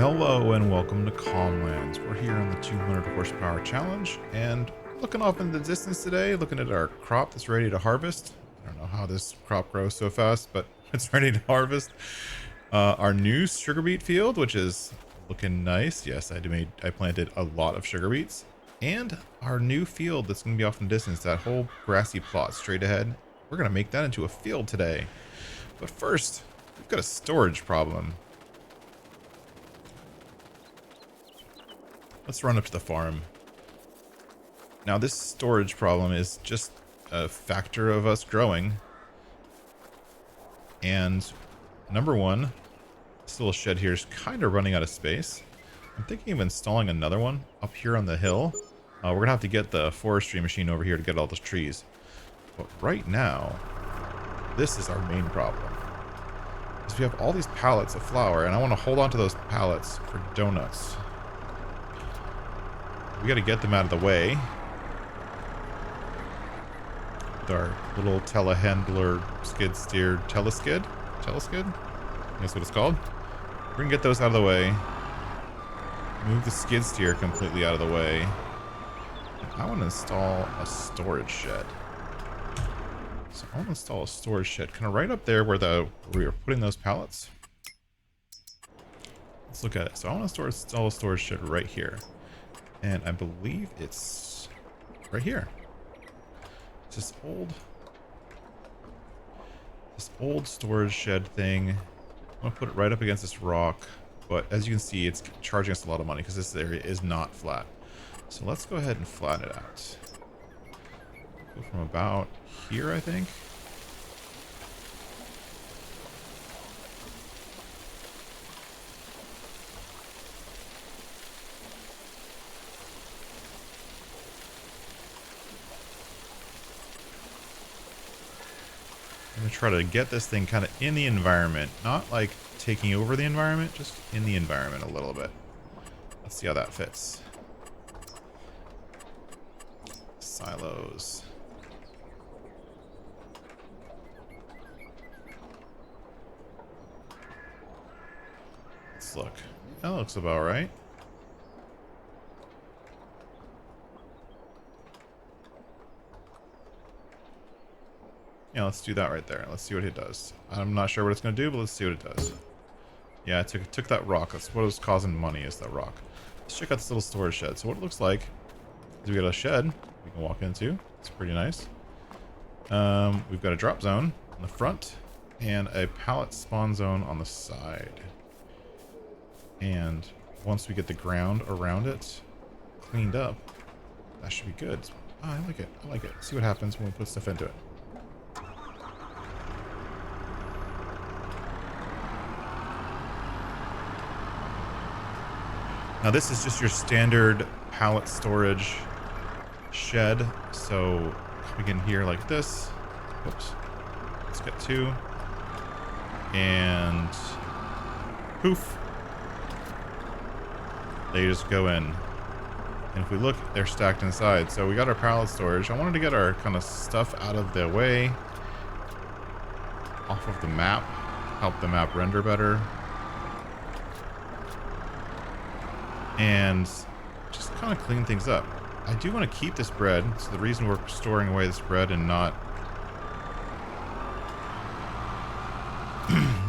Hello and welcome to CalmLands. We're here on the 200 horsepower challenge and looking off in the distance today, looking at our crop that's ready to harvest. I don't know how this crop grows so fast, but it's ready to harvest. Our new sugar beet field, which is looking nice. Yes, I planted a lot of sugar beets. And our new field that's going to be off in the distance, that whole grassy plot straight ahead. We're going to make that into a field today. But first, we've got a storage problem. Let's run up to the farm. Now this storage problem is just a factor of us growing. And number one, this little shed here is kind of running out of space. I'm thinking of installing another one up here on the hill. We're going to have to get the forestry machine over here to get all those trees. But right now, this is our main problem. Because we have all these pallets of flour, and I want to hold on to those pallets for donuts. We got to get them out of the way with our little telehandler skid steer teleskid. That's what it's called. We're going to get those out of the way. Move the skid steer completely out of the way. I want to install a storage shed. So I want to install a storage shed kind of right up there where we were putting those pallets. Let's look at it. So I want to install a storage shed right here. And I believe it's right here. It's this old storage shed thing. I'm gonna put it right up against this rock. But as you can see, it's charging us a lot of money because this area is not flat. So let's go ahead and flatten it out. Go from about here, I think. I'm gonna try to get this thing kind of in the environment, not like taking over the environment, just in the environment a little bit. Let's see how that fits. Silos. Let's look. That looks about right. Yeah, let's do that right there. Let's see what it does. I'm not sure what it's going to do, but let's see what it does. Yeah, it took that rock. That's what was causing money, is that rock. Let's check out this little storage shed. So what it looks like is we got a shed we can walk into. It's pretty nice. We've got a drop zone on the front and a pallet spawn zone on the side. And once we get the ground around it cleaned up, that should be good. Oh, I like it. I like it. See what happens when we put stuff into it. Now this is just your standard pallet storage shed. So we can here like this. Whoops. Let's get two. And poof. They just go in. And if we look, they're stacked inside. So we got our pallet storage. I wanted to get our kind of stuff out of the way. Off of the map. Help the map render better. And just kind of clean things up. I do want to keep this bread. So the reason we're storing away this bread and not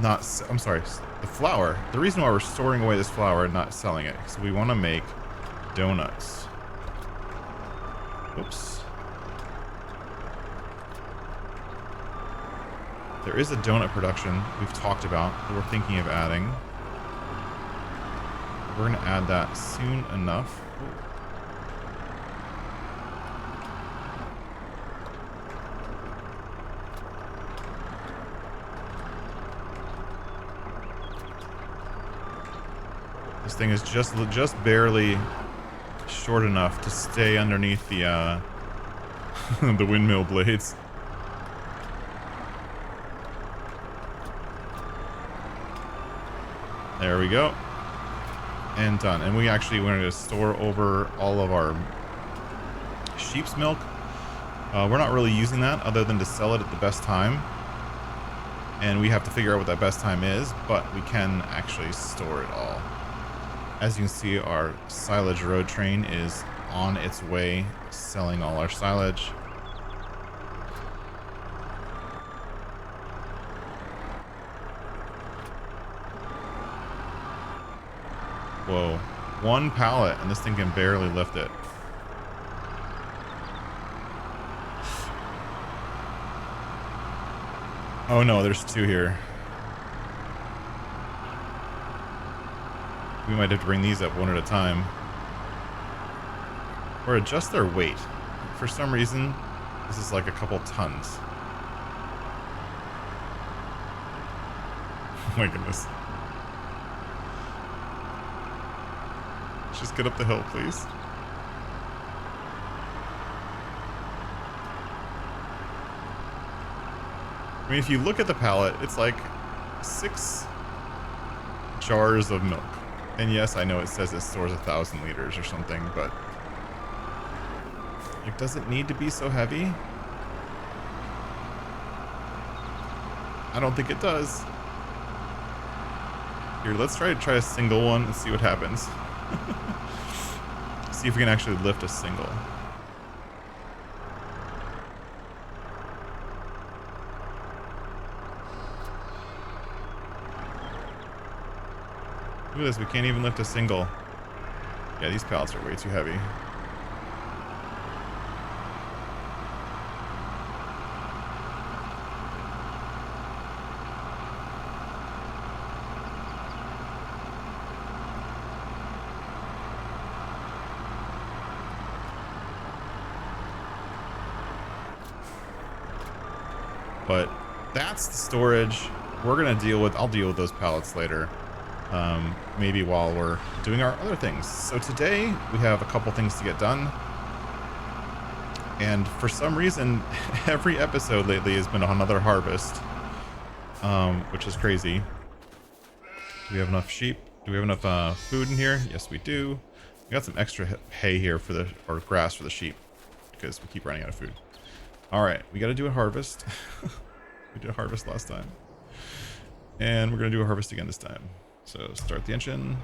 I'm sorry, the flour. The reason why we're storing away this flour and not selling it is we want to make donuts. Oops. There is a donut production we've talked about that we're thinking of adding. We're going to add that soon enough. This thing is just barely short enough to stay underneath the the windmill blades. There we go. And done. And we actually wanted to store over all of our sheep's milk. We're not really using that other than to sell it at the best time. And we have to figure out what that best time is, but we can actually store it all. As you can see, our silage road train is on its way, selling all our silage. Whoa. One pallet, and this thing can barely lift it. Oh no, there's two here. We might have to bring these up one at a time. Or adjust their weight. For some reason, this is like a couple tons. Oh my goodness. Let's just get up the hill, please. I mean, if you look at the pallet, it's like 6 jars of milk. And yes, I know it says it stores 1,000 liters or something, but it doesn't need to be so heavy. I don't think it does. Here, let's try a single one and see what happens. See if we can actually lift a single. Look at this, we can't even lift a single. Yeah, these pallets are way too heavy. But that's the storage. We're gonna I'll deal with those pallets later. Maybe while we're doing our other things. So today we have a couple things to get done. And for some reason, every episode lately has been another harvest. Which is crazy. Do we have enough sheep? Do we have enough food in here? Yes, we do. We got some extra hay here or grass for the sheep. Because we keep running out of food. Alright, we gotta do a harvest. We did a harvest last time. And we're gonna do a harvest again this time. So start the engine.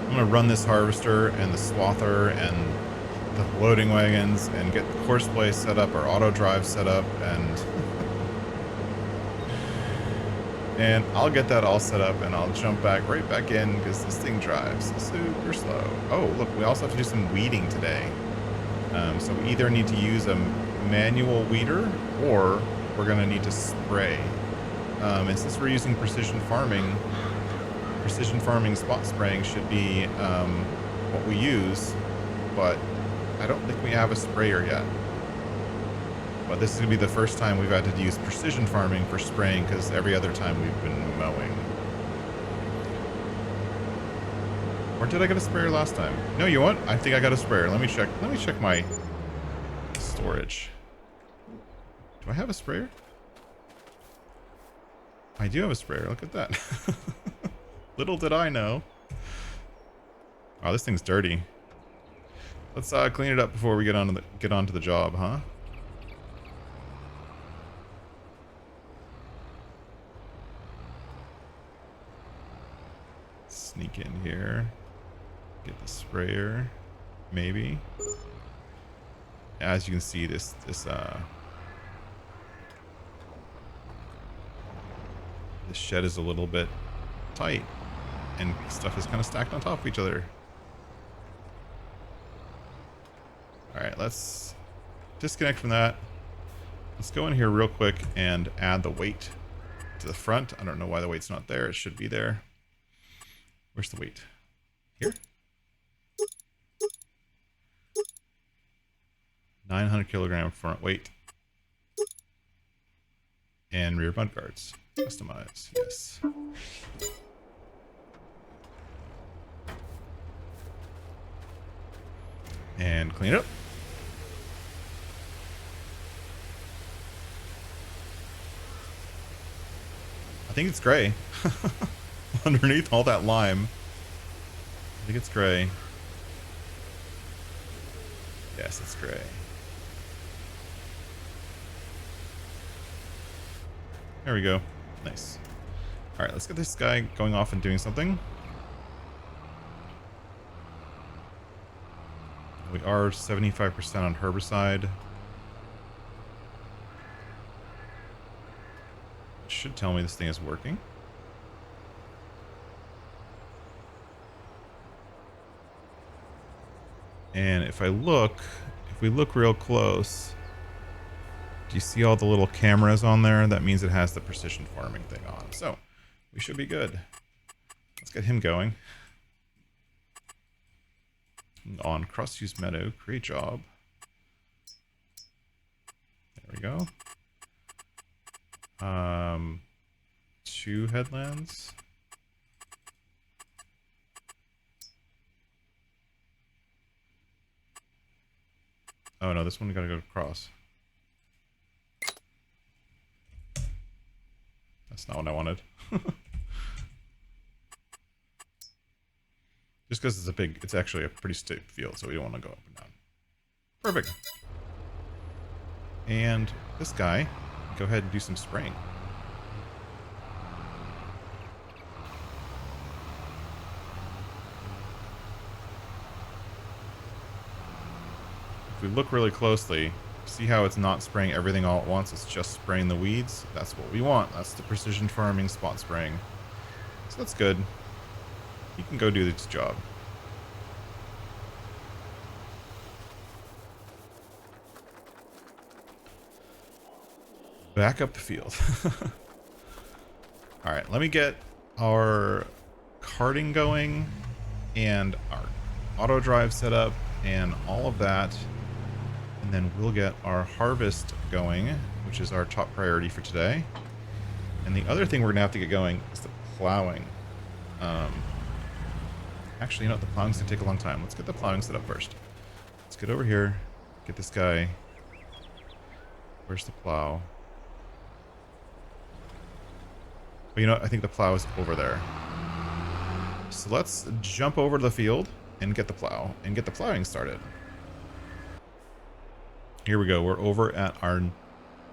I'm gonna run this harvester and the swather and the loading wagons and get the course play set up, or auto drive set up, and I'll get that all set up and I'll jump right back in because this thing drives super slow. Oh, look, we also have to do some weeding today. So we either need to use a manual weeder or we're gonna need to spray. And since we're using precision farming spot spraying should be what we use, but I don't think we have a sprayer yet. But this is going to be the first time we've had to use precision farming for spraying, because every other time we've been mowing. Or did I get a sprayer last time? No, you know what? I think I got a sprayer. Let me check my storage. Do I have a sprayer? I do have a sprayer. Look at that. Little did I know. Wow, this thing's dirty. Let's clean it up before we get onto the job, huh? Sneak in here. Get the sprayer. Maybe. As you can see, this shed is a little bit tight. And stuff is kind of stacked on top of each other. Alright, let's disconnect from that. Let's go in here real quick and add the weight to the front. I don't know why the weight's not there. It should be there. Where's the weight? Here? 900 kilogram front weight. And rear mud guards. Customize, yes. And clean it up. I think it's gray. Underneath all that lime. I think it's gray. Yes, it's gray. There we go. Nice. Alright, let's get this guy going off and doing something. We are 75% on herbicide. It should tell me this thing is working. And if we look real close, do you see all the little cameras on there? That means it has the precision farming thing on. So we should be good. Let's get him going. On cross-use meadow, create job. There we go. 2 headlands. Oh no, this one we gotta go across. That's not what I wanted. Just because it's actually a pretty steep field, so we don't want to go up and down. Perfect. And this guy, go ahead and do some spraying. If we look really closely, see how it's not spraying everything all at once, it's just spraying the weeds? That's what we want. That's the precision farming spot spraying. So that's good. He can go do this job. Back up the field. Alright, let me get our carting going and our auto drive set up and all of that. And then we'll get our harvest going, which is our top priority for today. And the other thing we're going to have to get going is the plowing. Actually, you know what? The plowing's going to take a long time. Let's get the plowing set up first. Let's get over here. Get this guy. Where's the plow? But you know what? I think the plow is over there. So let's jump over to the field and get the plow and get the plowing started. Here we go. We're over at our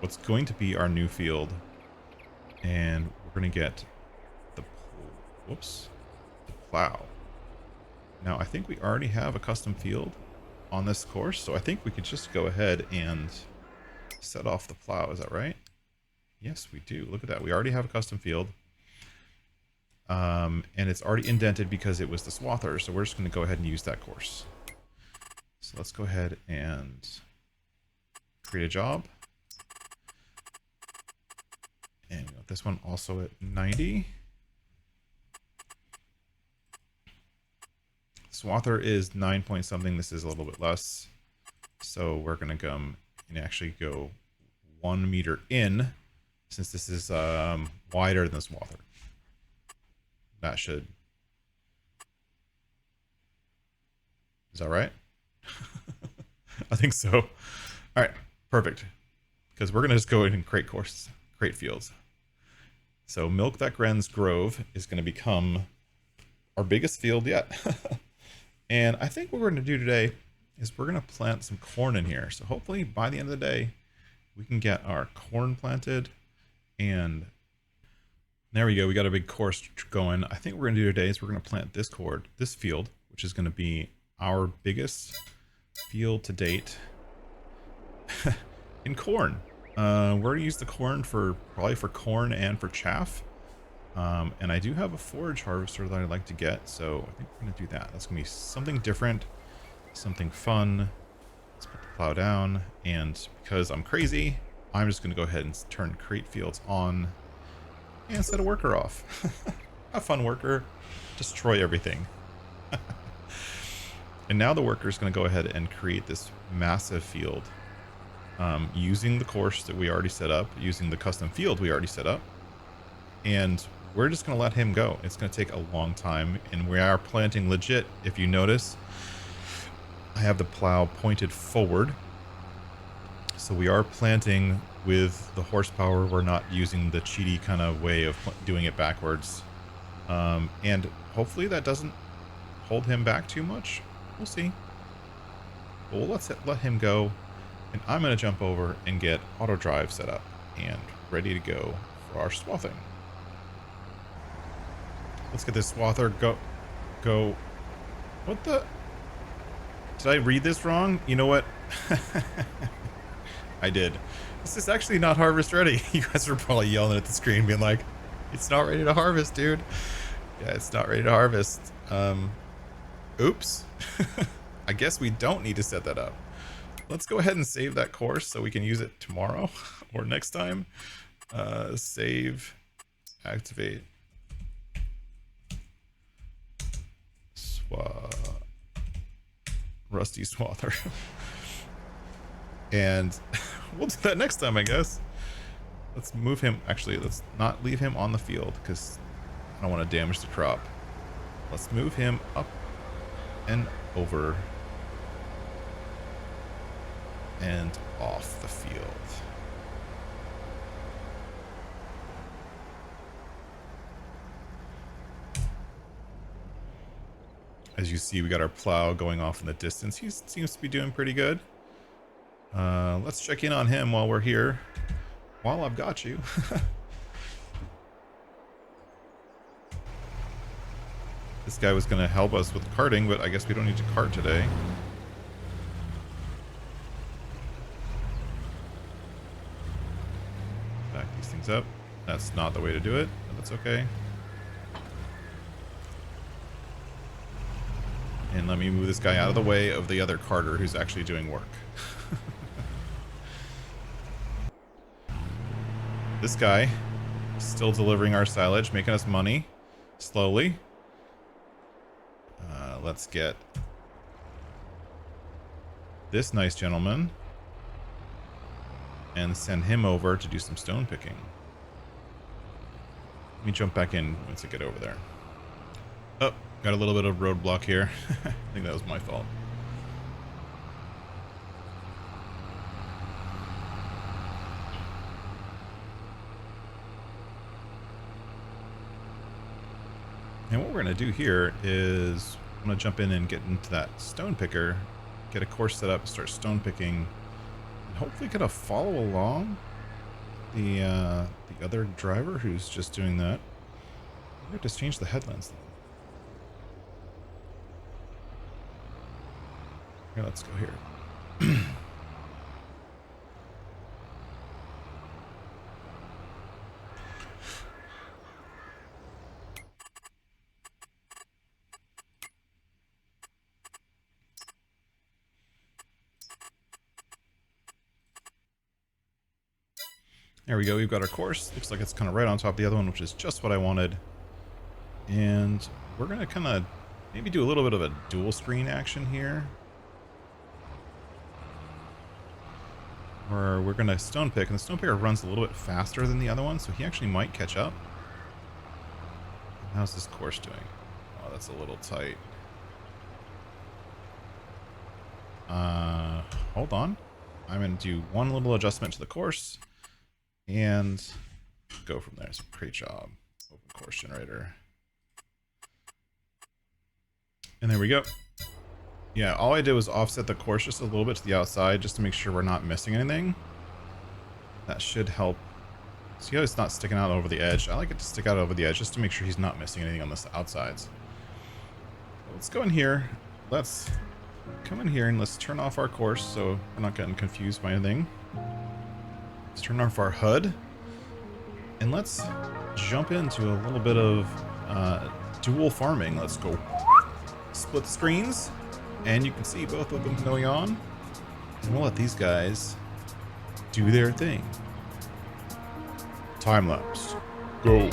what's going to be our new field. And we're going to get the plow. Now, I think we already have a custom field on this course, so I think we could just go ahead and set off the plow. Is that right? Yes, we do. Look at that. We already have a custom field. And it's already indented because it was the swather, so we're just going to go ahead and use that course. So let's go ahead and create a job. And we got this one also at 90. Swather is 9 point something. This is a little bit less. So we're going to come and actually go 1 meter in, since this is wider than swather. That should... Is that right? I think so. All right, perfect. Because we're going to just go in and create courses, create fields. So Milk That Grens Grove is going to become our biggest field yet. And I think what we're going to do today is we're going to plant some corn in here. So hopefully by the end of the day, we can get our corn planted. And there we go. We got a big course going. I think what we're going to do today is we're going to plant this field, which is going to be our biggest field to date in corn. We're going to use the corn probably for corn and for chaff. And I do have a forage harvester that I'd like to get, so I think we're going to do that. That's going to be something different, something fun. Let's put the plow down, and because I'm crazy, I'm just going to go ahead and turn create fields on and set a worker off. Have fun, worker. Destroy everything. And now the worker is going to go ahead and create this massive field using the course that we already set up, using the custom field we already set up. And we're just going to let him go. It's going to take a long time, and we are planting legit. If you notice, I have the plow pointed forward. So we are planting with the horsepower. We're not using the cheaty kind of way of doing it backwards. And hopefully that doesn't hold him back too much. We'll see. But we'll let him go. And I'm going to jump over and get auto drive set up and ready to go for our swathing. Let's get this swather go. What the? Did I read this wrong? You know what? I did. This is actually not harvest ready. You guys are probably yelling at the screen being like, it's not ready to harvest, dude. Yeah, it's not ready to harvest. Oops. I guess we don't need to set that up. Let's go ahead and save that course so we can use it tomorrow or next time. Save, activate, rusty swather. And we'll do that next time, I guess. Let's move him. Actually, let's not leave him on the field because I don't want to damage the crop. Let's move him up and over and off the field. As you see, we got our plow going off in the distance. He seems to be doing pretty good. Let's check in on him while we're here. While I've got you. This guy was going to help us with carting, but I guess we don't need to cart today. Back these things up. That's not the way to do it, but that's okay. And let me move this guy out of the way of the other carter who's actually doing work. This guy is still delivering our silage, making us money slowly. Let's get this nice gentleman and send him over to do some stone picking. Let me jump back in once I get over there. Oh, got a little bit of roadblock here. I think that was my fault. And what we're going to do here is I'm going to jump in and get into that stone picker, get a course set up, start stone picking, and hopefully kind of follow along the other driver who's just doing that. We have to change the headlands though. Here, let's go here. There we go, we've got our course. Looks like it's kind of right on top of the other one, which is just what I wanted. And we're going to kind of maybe do a little bit of a dual screen action here. Where we're going to stone pick, and the stone picker runs a little bit faster than the other one, so he actually might catch up. How's this course doing? Oh, that's a little tight. Hold on. I'm going to do one little adjustment to the course. And go from there. So great job. Open course generator. And there we go. Yeah, all I did was offset the course just a little bit to the outside just to make sure we're not missing anything. That should help. See how it's not sticking out over the edge? I like it to stick out over the edge just to make sure he's not missing anything on the outsides. Let's go in here. Let's come in here and let's turn off our course so we're not getting confused by anything. Let's turn off our HUD, and let's jump into a little bit of dual farming. Let's go split screens, and you can see both of them going on, and we'll let these guys do their thing. Time lapse. Go.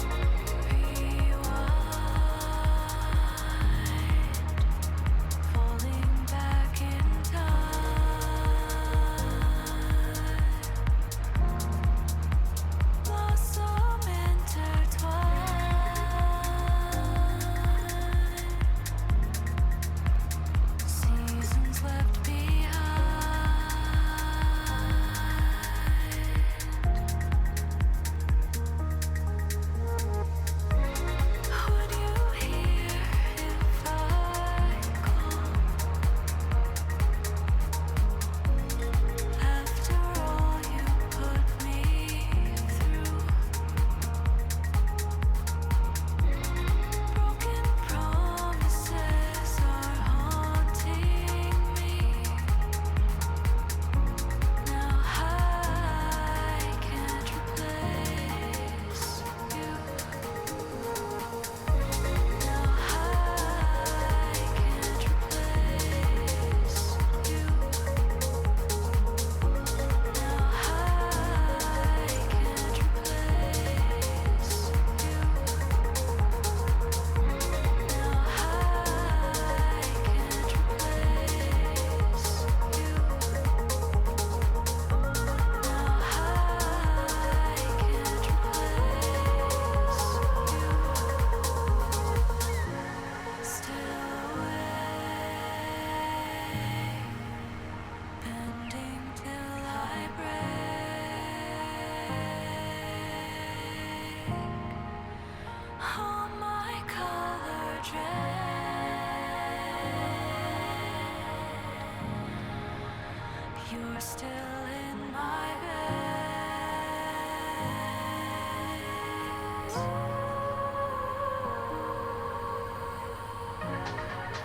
still in my veins.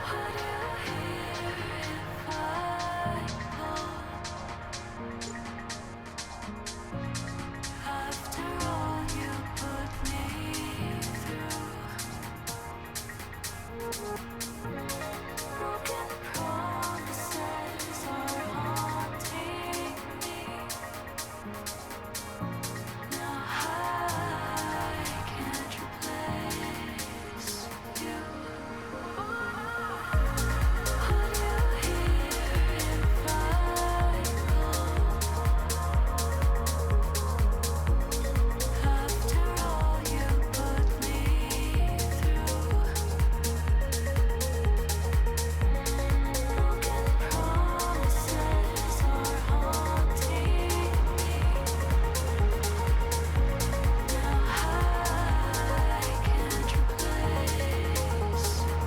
Would you hear if I called? After all you put me through, broken promises are haunting me. Now I can't replace you. Would you hear if I called? After all you put me through, broken promises are haunting me. Now I can't replace you. Now I can't replace you. Now I can't replace you.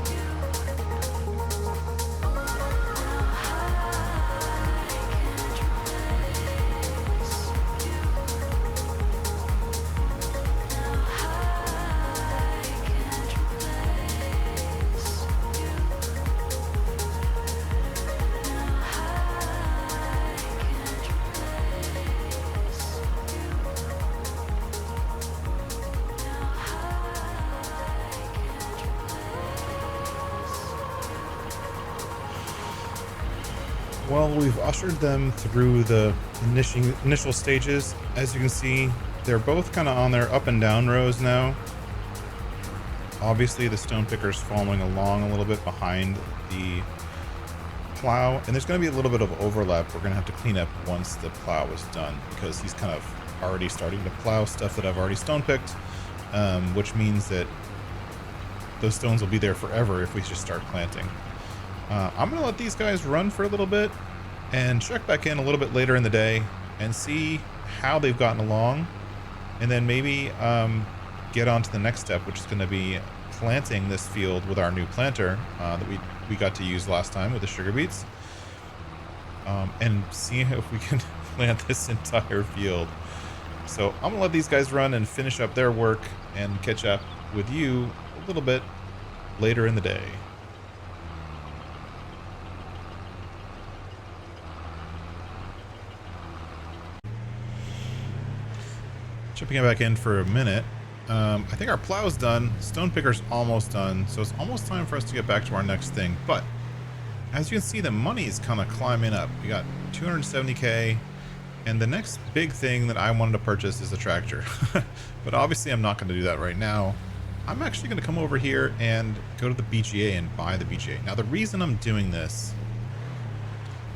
Well, we've ushered them through the initial stages. As you can see, they're both kind of on their up and down rows now. Obviously, the stone picker's following along a little bit behind the plow, and there's going to be a little bit of overlap we're going to have to clean up once the plow is done, because he's kind of already starting to plow stuff that I've already stone picked, which means that those stones will be there forever if we just start planting. I'm going to let these guys run for a little bit and check back in a little bit later in the day and see how they've gotten along, and then maybe get on to the next step, which is going to be planting this field with our new planter that we got to use last time with the sugar beets, and see if we can plant this entire field. So I'm gonna let these guys run and finish up their work and catch up with you a little bit later in the day. Jumping back in for a minute. I think our plow's done. Stone picker's almost done. So it's almost time for us to get back to our next thing. But as you can see, the money is kind of climbing up. We got 270K. And the next big thing that I wanted to purchase is a tractor. But obviously I'm not going to do that right now. I'm actually going to come over here and go to the BGA and buy the BGA. Now the reason I'm doing this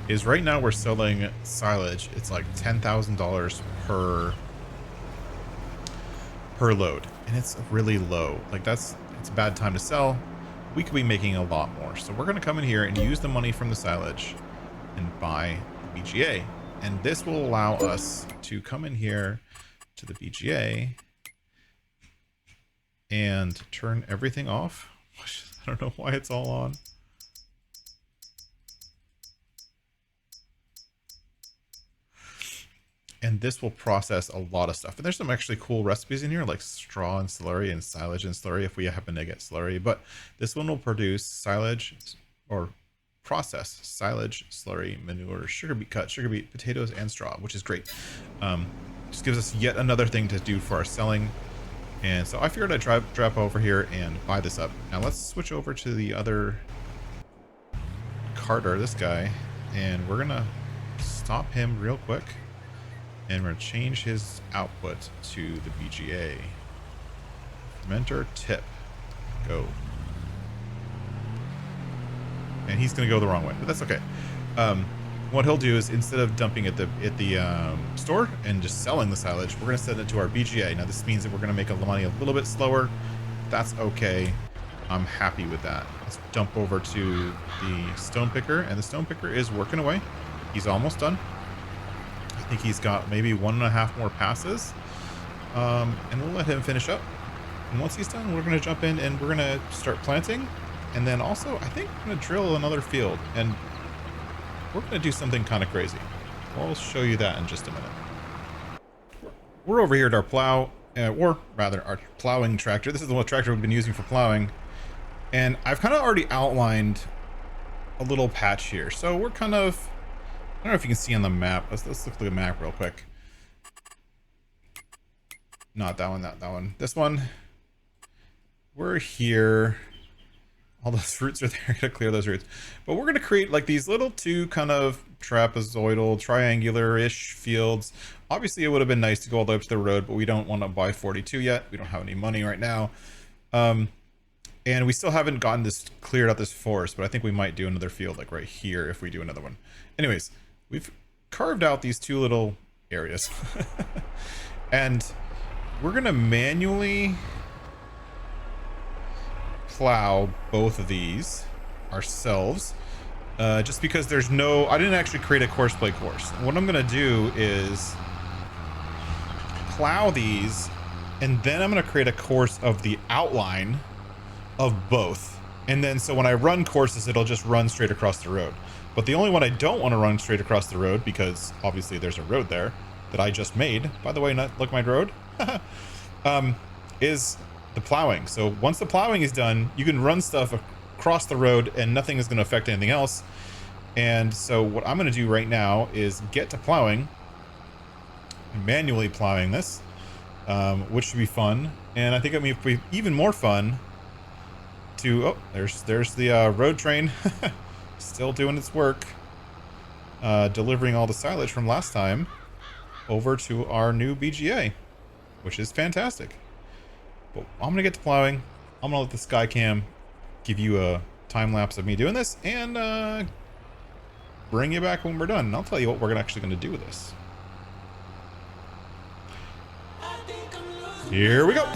is right now we're selling silage. It's like $10,000 per load, and it's really low. Like it's a bad time to sell. We could be making a lot more. So we're going to come in here and use the money from the silage and buy the BGA. And this will allow us to come in here to the BGA and turn everything off. I don't know why it's all on. And this will process a lot of stuff. And there's some actually cool recipes in here, like straw and slurry and silage and slurry if we happen to get slurry. But this one will produce silage, or process silage, slurry, manure, sugar beet cut, sugar beet, potatoes, and straw, which is great. Just gives us yet another thing to do for our selling. And so I figured I'd drop over here and buy this up. Now let's switch over to the other carter, this guy, and we're gonna stop him real quick. And we're going to change his output to the BGA. Mentor tip. Go. And he's going to go the wrong way, but that's okay. What he'll do is, instead of dumping at the store and just selling the silage, we're going to send it to our BGA. Now this means that we're going to make the money a little bit slower. That's okay. I'm happy with that. Let's jump over to the stone picker, and the stone picker is working away. He's almost done. I think he's got maybe 1.5 more passes, and we'll let him finish up. And once he's done, we're going to jump in and we're going to start planting. And then also, I think we're going to drill another field, and we're going to do something kind of crazy. We'll show you that in just a minute. We're over here at our plow, or rather our plowing tractor. This is the tractor we've been using for plowing. And I've kind of already outlined a little patch here. So we're kind of, I don't know if you can see on the map. Let's look at the map real quick. Not that one, that one. This one. We're here. All those roots are there. Gotta clear those roots. But we're gonna create like these little two kind of trapezoidal, triangular-ish fields. Obviously, it would have been nice to go all the way up to the road, but we don't want to buy 42 yet. We don't have any money right now. And we still haven't gotten this cleared out this forest, but I think we might do another field like right here if we do another one. Anyways, we've carved out these two little areas. And we're gonna manually plow both of these ourselves, just because there's no, I didn't actually create a course play course. What I'm gonna do is plow these, and then I'm gonna create a course of the outline of both, and then so when I run courses, it'll just run straight across the road. But the only one I don't want to run straight across the road, because obviously there's a road there that I just made, by the way, not look my road, is the plowing. So once the plowing is done, you can run stuff across the road and nothing is going to affect anything else. And so what I'm going to do right now is get to plowing, manually plowing this, which should be fun. And I think it'll be even more fun to, oh, there's the road train still doing its work, delivering all the silage from last time over to our new BGA, which is fantastic. But I'm gonna get to plowing. I'm gonna let the sky cam give you a time lapse of me doing this, and bring you back when we're done. And I'll tell you what we're actually gonna do with this. Here we go.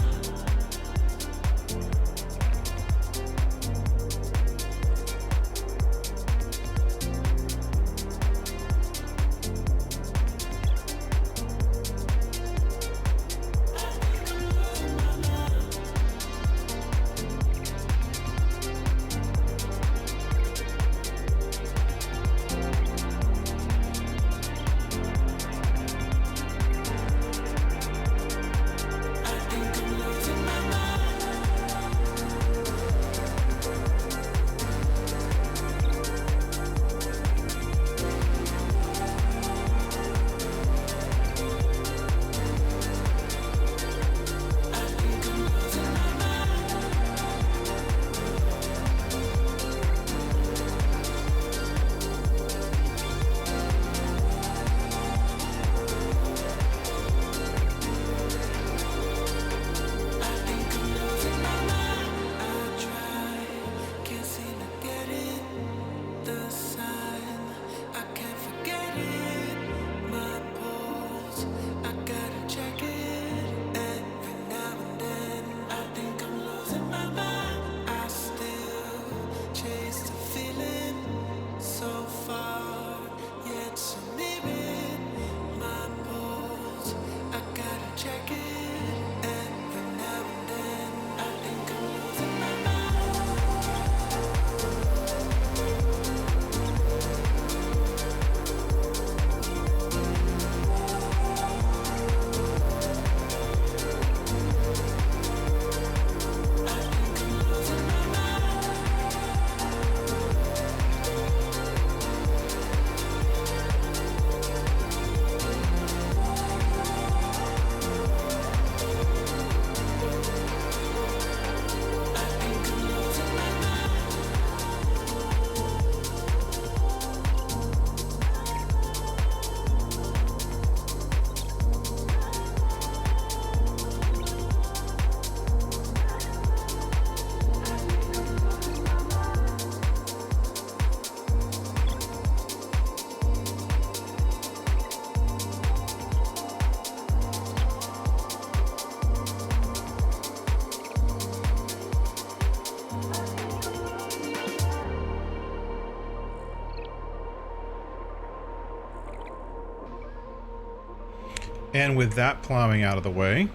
And with that plowing out of the way,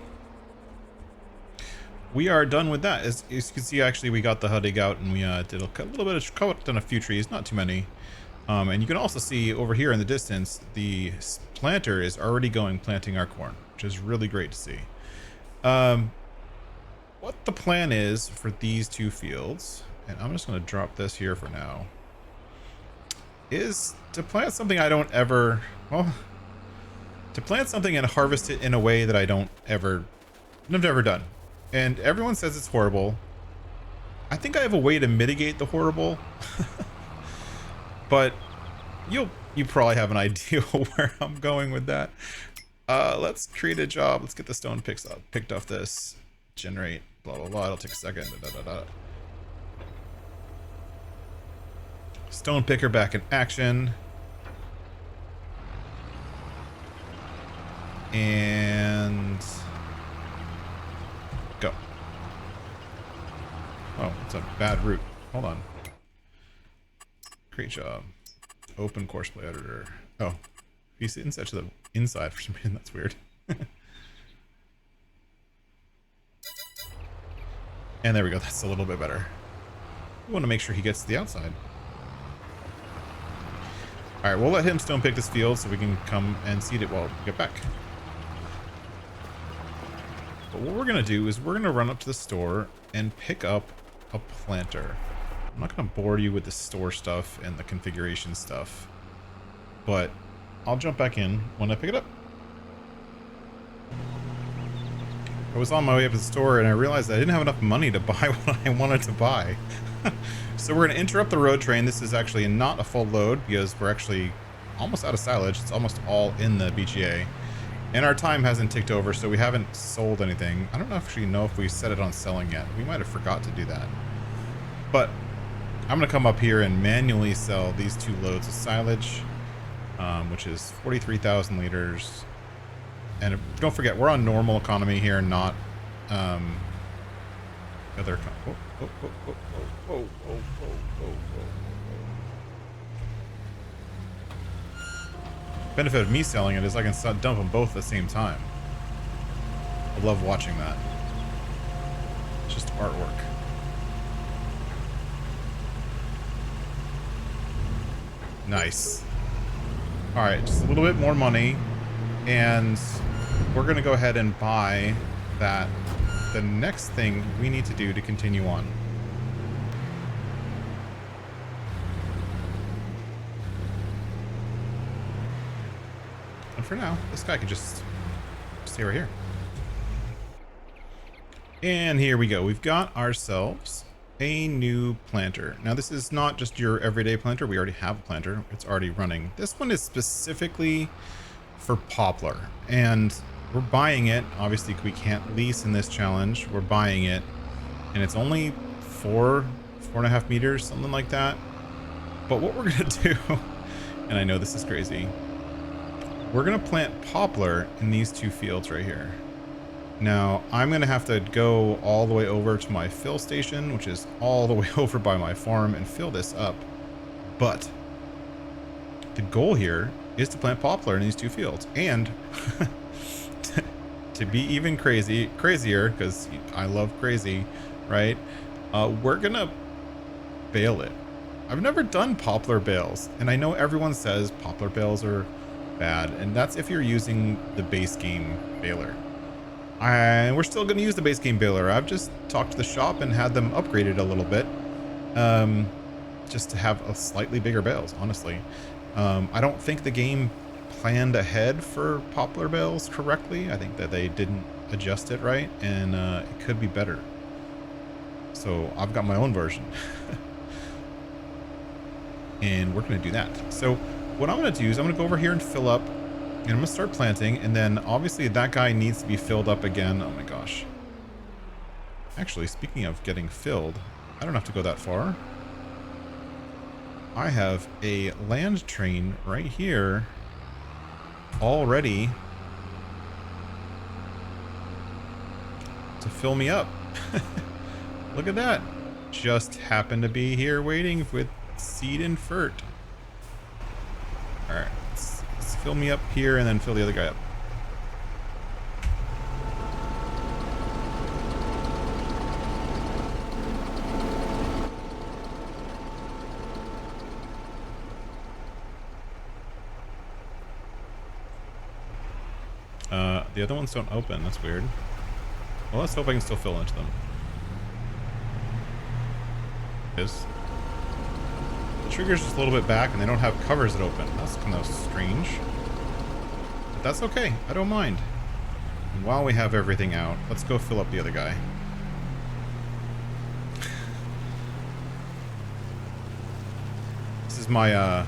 we are done with that. As you can see, actually, we got the hudding out, and we did a little bit of cut down a few trees, not too many. And you can also see over here in the distance, the planter is already going planting our corn, which is really great to see. What the plan is for these two fields, and I'm just going to drop this here for now, is to plant something I don't ever, well, to plant something and harvest it in a way that I've never done. And everyone says it's horrible. I think I have a way to mitigate the horrible, but you probably have an idea where I'm going with that. Let's create a job. Let's get the stone picked off this. Generate, blah, blah, blah. It'll take a second. Da, da, da, da. Stone picker back in action. And go. Oh, it's a bad route. Hold on. Create job. Open course play editor. Oh, he's inside to the inside for some reason. That's weird. And there we go. That's a little bit better. We want to make sure he gets to the outside. All right, we'll let him stone pick this field so we can come and seed it while we get back. But what we're going to do is we're going to run up to the store and pick up a planter. I'm not going to bore you with the store stuff and the configuration stuff, but I'll jump back in when I pick it up. I was on my way up to the store and I realized I didn't have enough money to buy what I wanted to buy. So we're going to interrupt the road train. This is actually not a full load because we're actually almost out of silage. It's almost all in the BGA. And our time hasn't ticked over, so we haven't sold anything. I don't actually know if we set it on selling yet. We might have forgot to do that. But I'm going to come up here and manually sell these 2 loads of silage, which is 43,000 liters. And don't forget, we're on normal economy here, not other. Benefit of me selling it is I can dump them both at the same time. I love watching that. It's just artwork. Nice. All right, just a little bit more money, and we're gonna go ahead and buy that. The next thing we need to do to continue on. And for now, this guy could just stay right here. And here we go. We've got ourselves a new planter. Now this is not just your everyday planter. We already have a planter. It's already running. This one is specifically for poplar, and we're buying it. Obviously we can't lease in this challenge. We're buying it, and it's only 4.5 meters, something like that. But what we're gonna do, and I know this is crazy, we're gonna plant poplar in these 2 fields right here. Now I'm gonna have to go all the way over to my fill station, which is all the way over by my farm, and fill this up. But the goal here is to plant poplar in these 2 fields, and to be even crazier, because I love crazy, right? We're gonna bale it. I've never done poplar bales, and I know everyone says poplar bales are bad, and that's if you're using the base game baler. We're still gonna use the base game baler. I've just talked to the shop and had them upgraded a little bit, just to have a slightly bigger bales, honestly. I don't think the game planned ahead for poplar bales correctly. I think that they didn't adjust it right, and it could be better. So I've got my own version. And we're going to do that. So what I'm going to do is I'm going to go over here and fill up, and I'm going to start planting, and then obviously that guy needs to be filled up again. Oh my gosh. Actually, speaking of getting filled, I don't have to go that far. I have a land train right here all ready to fill me up. Look at that. Just happened to be here waiting with seed and fert. All right, let's fill me up here and then fill the other guy up. The other ones don't open. That's weird. Well, let's hope I can still fill into them. Is the trigger's just a little bit back and they don't have covers that open. That's kind of strange. But that's okay. I don't mind. And while we have everything out, let's go fill up the other guy. This is my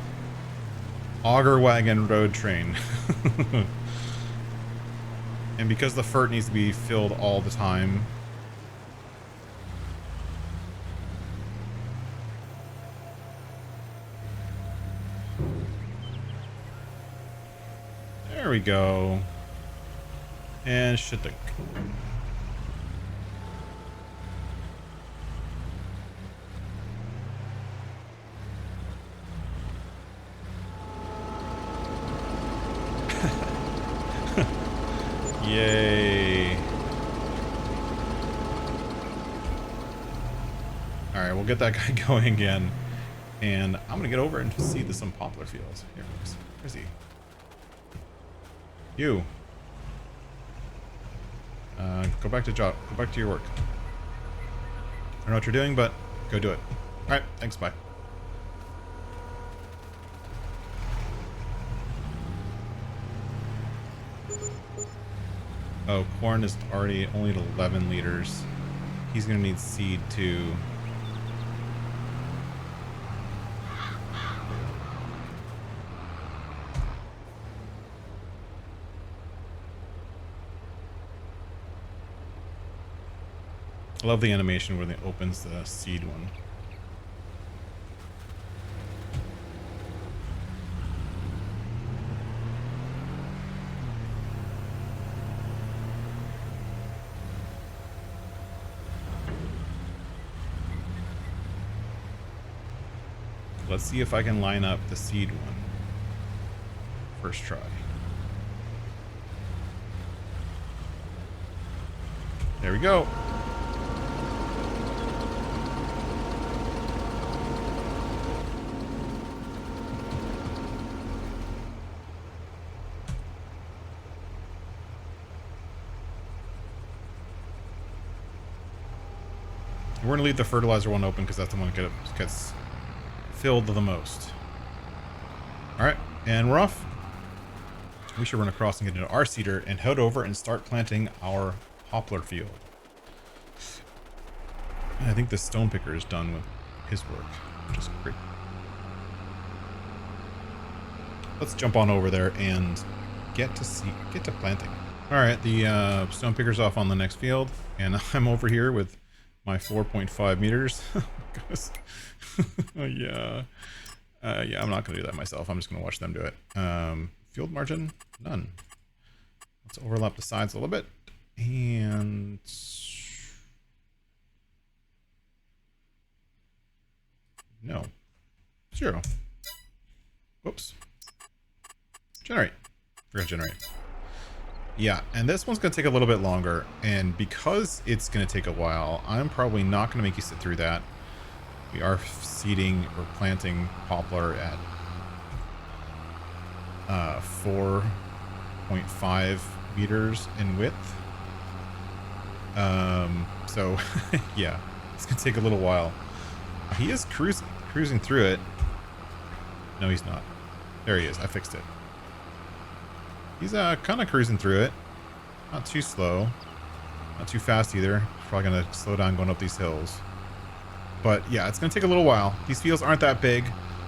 auger wagon road train. And because the FERT needs to be filled all the time, there we go. And shit. Yay. Alright, we'll get that guy going again. And I'm gonna get over and see some poplar fields. Here he is. Where's he? You. Go back to job. Go back to your work. I don't know what you're doing, but go do it. Alright, thanks, bye. Oh, corn is already only at 11 liters. He's gonna need seed too. I love the animation where it opens the seed one. Let's see if I can line up the seed one. First try. There we go. We're going to leave the fertilizer one open because that's the one that gets filled the most. Alright, and we're off. We should run across and get into our seeder and head over and start planting our poplar field. And I think the stone picker is done with his work, which is great. Let's jump on over there and get to planting. Alright, the stone picker's off on the next field, and I'm over here with my 4.5 meters. Yeah. Yeah, I'm not going to do that myself. I'm just going to watch them do it. Field margin? None. Let's overlap the sides a little bit. And... no. 0. Whoops. Generate. Forgot to generate. Yeah, and this one's going to take a little bit longer, and because it's going to take a while, I'm probably not going to make you sit through that. We are seeding or planting poplar at 4.5 meters in width. So, yeah, it's going to take a little while. He is cruising through it. No, he's not. There he is. I fixed it. He's kind of cruising through it. Not too slow. Not too fast either. Probably going to slow down going up these hills. But yeah, it's going to take a little while. These fields aren't that big.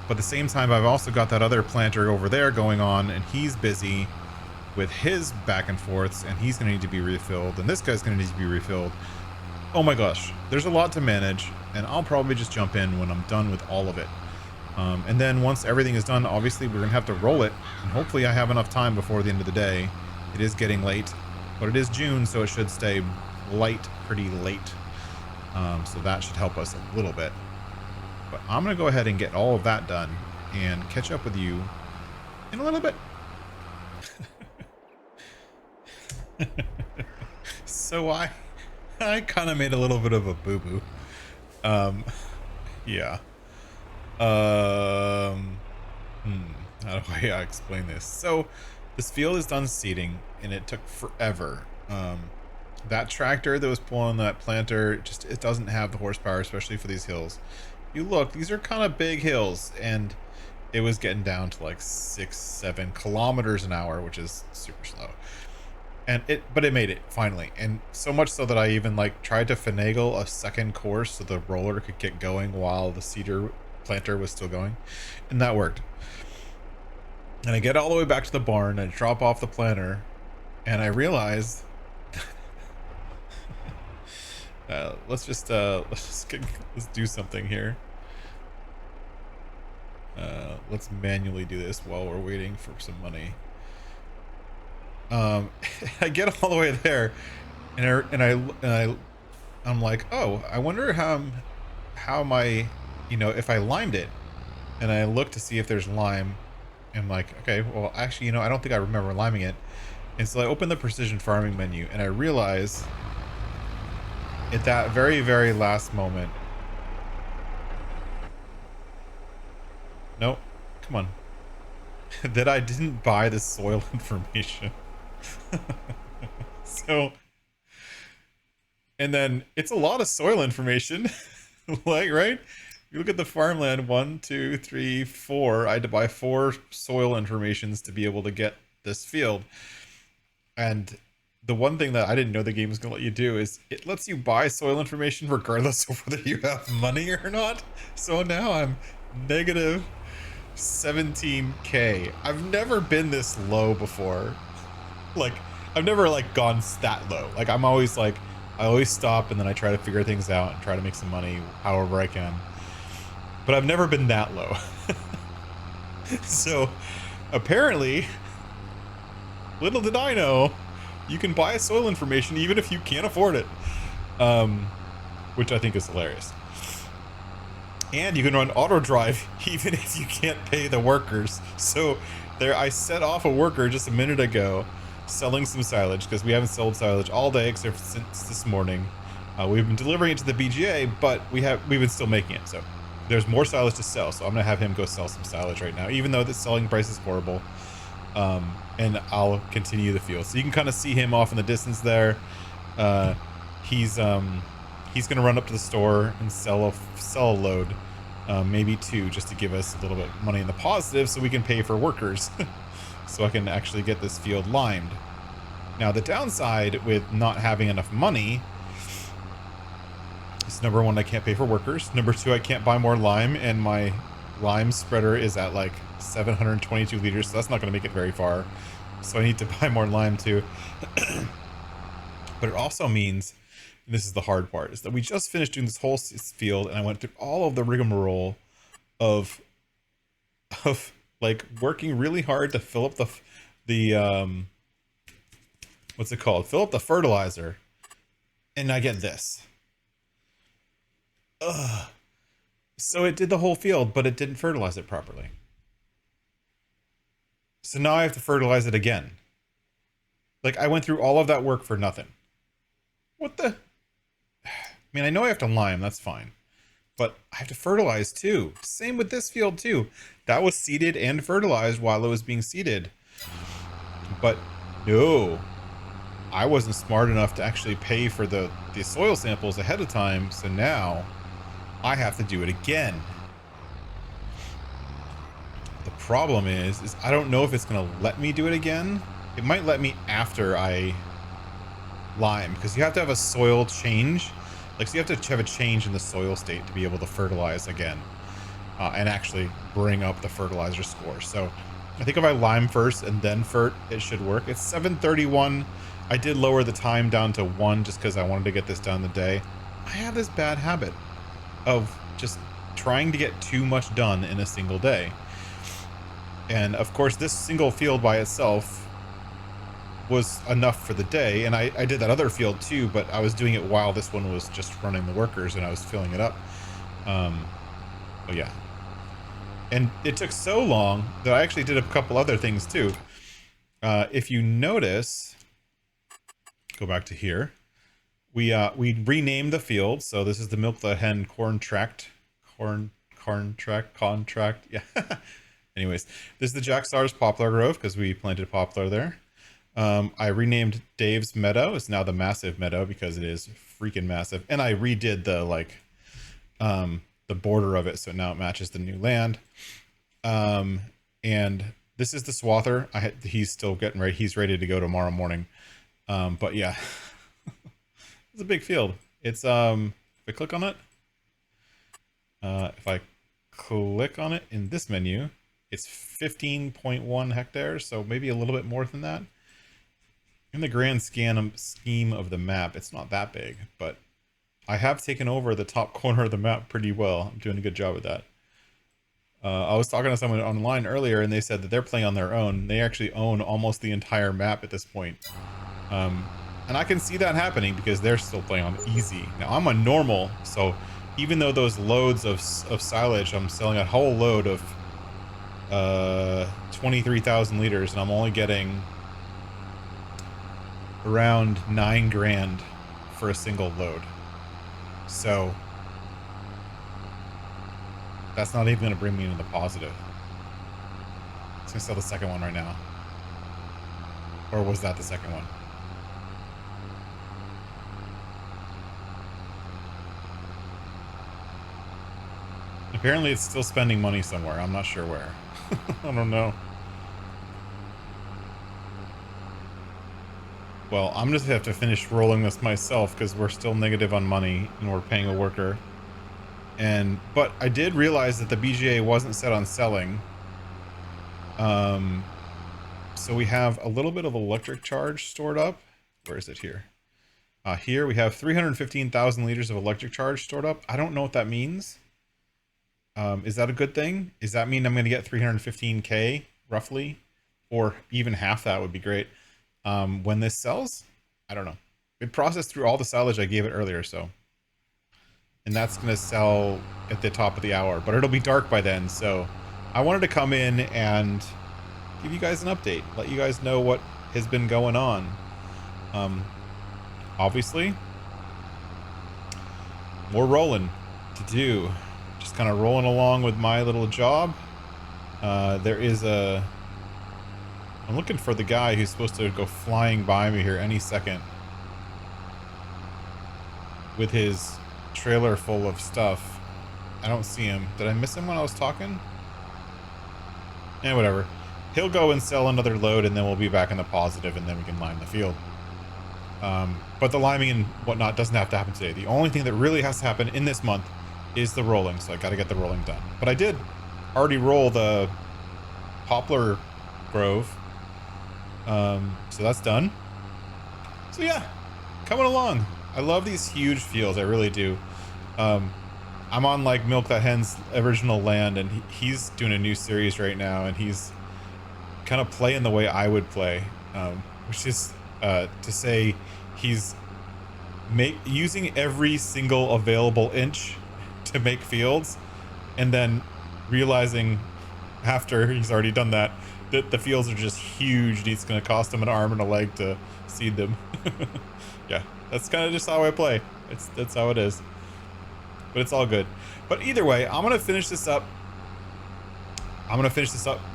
But at the same time, I've also got that other planter over there going on. And he's busy with his back and forths. And he's going to need to be refilled. And this guy's going to need to be refilled. Oh my gosh. There's a lot to manage. And I'll probably just jump in when I'm done with all of it. And then once everything is done, obviously we're going to have to roll it. And hopefully I have enough time before the end of the day. It is getting late, but it is June, so it should stay light pretty late. So that should help us a little bit. But I'm going to go ahead and get all of that done and catch up with you in a little bit. So I kind of made a little bit of a boo-boo. Yeah. How do I explain this? So This field is done seeding, and it took forever. That tractor that was pulling that planter, just it doesn't have the horsepower, especially for these hills. You look, these are kind of big hills, and it was getting down to like 6-7 kilometers an hour, which is super slow. But it made it finally, and so much so that I even like tried to finagle a second course so the roller could get going while the cedar planter was still going, and that worked. And I get all the way back to the barn and drop off the planter, and I realize, let's do something here. Let's manually do this while we're waiting for some money. I get all the way there, I'm like, oh, I wonder how my, if I limed it, and I look to see if there's lime. I'm like, okay, well, actually, I don't think I remember liming it. And so I open the precision farming menu, and I realize at that very, very last moment, nope, come on, that I didn't buy the soil information. So, and then it's a lot of soil information, like, right? You look at the farmland, 1, 2, 3, 4. I had to buy 4 soil informations to be able to get this field. And the one thing that I didn't know the game was going to let you do is it lets you buy soil information regardless of whether you have money or not. So now I'm negative 17k. I've never been this low before. Like, I've never like gone that low. Like, I'm always like, I always stop and then I try to figure things out and try to make some money however I can. But I've never been that low. So apparently, little did I know, you can buy soil information even if you can't afford it. Which I think is hilarious. And you can run auto drive even if you can't pay the workers. So there, I set off a worker just a minute ago selling some silage, because we haven't sold silage all day except since this morning. We've been delivering it to the BGA, but we've been still making it. So there's more silage to sell. So I'm gonna have him go sell some silage right now, even though the selling price is horrible. And I'll continue the field. So you can kind of see him off in the distance there. He's gonna run up to the store and sell a load, maybe 2, just to give us a little bit of money in the positive, so we can pay for workers, so I can actually get this field limed. Now the downside with not having enough money is, number 1, I can't pay for workers. Number 2, I can't buy more lime, and my lime spreader is at like 722 liters, so that's not going to make it very far. So I need to buy more lime too. But it also means, and this is the hard part, is that we just finished doing this whole field, and I went through all of the rigmarole of like working really hard to fill up the what's it called? Fill up the fertilizer, and I get this. Ugh. So it did the whole field, but it didn't fertilize it properly. So now I have to fertilize it again. Like, I went through all of that work for nothing. What the? I mean, I know I have to lime, that's fine. But I have to fertilize too. Same with this field too. That was seeded and fertilized while it was being seeded. But no, I wasn't smart enough to actually pay for the soil samples ahead of time. So now I have to do it again. The problem is I don't know if it's going to let me do it again. It might let me after I lime, because you have to have a soil change. Like, so you have to have a change in the soil state to be able to fertilize again, and actually bring up the fertilizer score. So I think if I lime first and then fert, it should work. It's 7:31. I did lower the time down to 1 just because I wanted to get this done in the day. I have this bad habit of just trying to get too much done in a single day. And of course, this single field by itself was enough for the day, and I did that other field too, but I was doing it while this one was just running the workers and I was filling it up. Oh yeah, and it took so long that I actually did a couple other things too. If you notice, go back to here, we renamed the field. So this is the Milk the Hen contract, yeah. Anyways, this is the Jack Stars Poplar Grove because we planted poplar there. I renamed Dave's Meadow. It's now the Massive Meadow because it is freaking massive. And I redid the border of it so now it matches the new land. And this is the swather. He's still getting ready. He's ready to go tomorrow morning. But yeah, it's a big field. It's if I click on it, if I click on it in this menu, it's 15.1 hectares, so maybe a little bit more than that. In the grand scheme of the map, it's not that big, but I have taken over the top corner of the map pretty well. I'm doing a good job with that. I was talking to someone online earlier, and they said that they're playing on their own. They actually own almost the entire map at this point. And I can see that happening because they're still playing on easy. Now, I'm on normal, so even though those loads of silage, I'm selling a whole load of 23,000 liters, and I'm only getting around 9 grand for a single load. So that's not even going to bring me into the positive. It's going to sell the second one right now. Or was that the second one? Apparently it's still spending money somewhere. I'm not sure where. I don't know. Well, I'm just gonna have to finish rolling this myself because we're still negative on money and we're paying a worker. But I did realize that the BGA wasn't set on selling. So we have a little bit of electric charge stored up. Where is it here? Here we have 315,000 liters of electric charge stored up. I don't know what that means. Is that a good thing? Does that mean I'm going to get 315K roughly? Or even half that would be great. When this sells? I don't know. It processed through all the silage I gave it earlier, so. And that's going to sell at the top of the hour, but it'll be dark by then, so I wanted to come in and give you guys an update, let you guys know what has been going on. Obviously, more rolling to do. Just kind of rolling along with my little job. I'm looking for the guy who's supposed to go flying by me here any second with his trailer full of stuff. I don't see him. Did I miss him when I was talking? Whatever. He'll go and sell another load and then we'll be back in the positive and then we can lime the field. But the liming and whatnot doesn't have to happen today. The only thing that really has to happen in this month is the rolling, so I got to get the rolling done. But I did already roll the poplar grove, so that's done. So yeah, coming along. I love these huge fields, I really do. I'm on like Milk That Hen's original land, and he's doing a new series right now, and he's kind of playing the way I would play, which is to say he's using every single available inch to make fields, and then realizing after he's already done that the fields are just huge and it's going to cost him an arm and a leg to seed them. Yeah, that's kind of just how I play. That's how it is, but it's all good. But either way, I'm gonna finish this up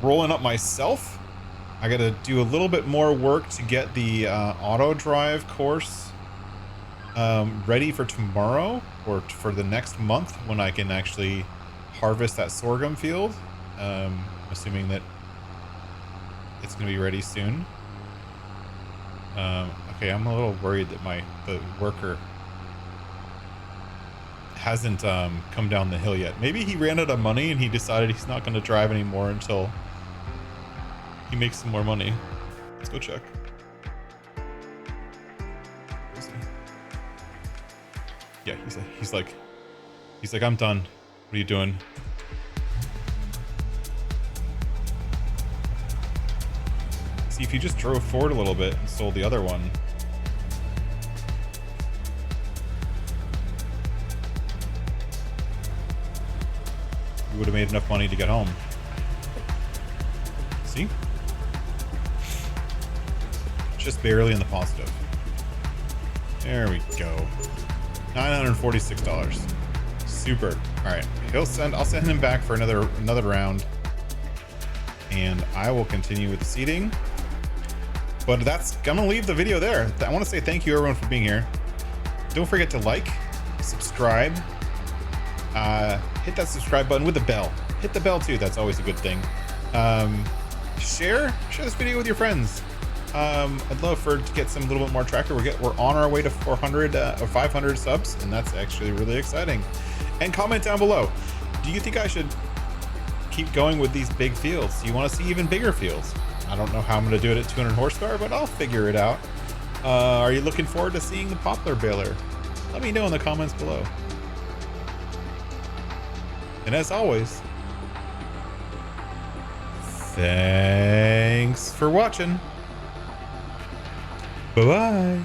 rolling up myself. I gotta do a little bit more work to get the auto drive course ready for tomorrow or for the next month when I can actually harvest that sorghum field, assuming that it's going to be ready soon. Okay, I'm a little worried that the worker hasn't come down the hill yet. Maybe he ran out of money and he decided he's not going to drive anymore until he makes some more money. Let's go check. Yeah, he's like, I'm done. What are you doing? See, if you just drove forward a little bit and sold the other one. You would have made enough money to get home. See? Just barely in the positive. There we go. $946. Super. All right, I'll send him back for another round. and I will continue with the seeding. But that's gonna leave the video there. I want to say thank you everyone for being here. Don't forget to like, subscribe, hit that subscribe button with the bell. Hit the bell too. That's always a good thing. Share this video with your friends. I'd love to get some little bit more traction. We're on our way to 400 or 500 subs, and that's actually really exciting. And comment down below. Do you think I should keep going with these big fields? Do you want to see even bigger fields? I don't know how I'm going to do it at 200 horsepower, but I'll figure it out. Are you looking forward to seeing the poplar baler? Let me know in the comments below. And as always, thanks for watching. Bye-bye.